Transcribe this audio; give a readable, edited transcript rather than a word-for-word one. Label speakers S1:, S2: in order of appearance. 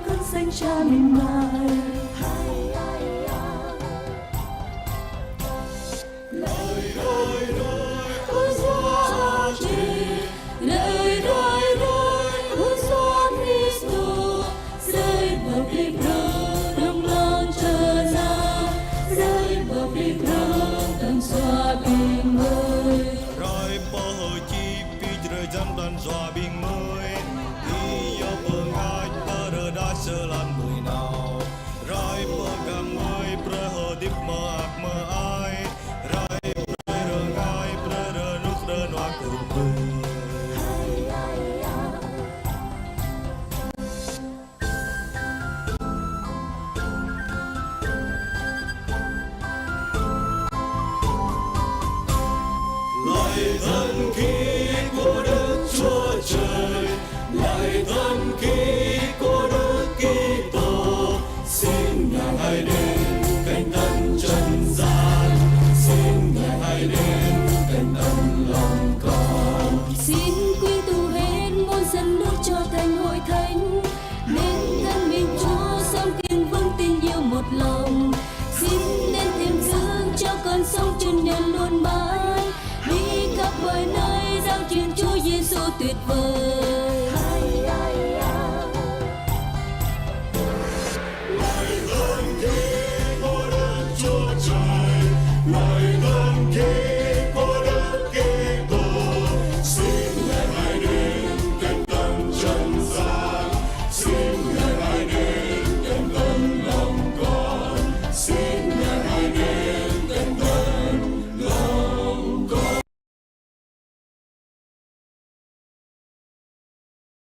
S1: khấn danh Cha mềm mại. Lời đôi của Chúa trời, lời đôi của Chúa Kitô rơi vào bi đông lòng chờ ra, rơi vào bi đông xóa bình ngơi.
S2: Rồi bờ chi pi trời dân đoàn xóa bình ngơi, đi yêu bờ ngai bờ đã sơ lan mười nào. Rồi bờ cam ngơi bờ hồ điệp mơ ạc mơ ai, rồi bờ ngai bờ nút bờ noa cùng bờ. Lạy thần khí của Đức Chúa Trời, lạy thần khí của Đức Kitô, xin Ngài hãy đến cạnh tân trần gian, xin Ngài hãy đến cạnh tân lòng con.
S1: Xin quy tụ hết muôn dân nước cho thành hội thánh, nên thân mình Chúa sống kiên vững tin yêu một lòng. Xin đến thêm dưỡng cho con sống chân nhân luôn mãi, đi khắp mọi nơi giao truyền Chúa Giêsu tuyệt vời.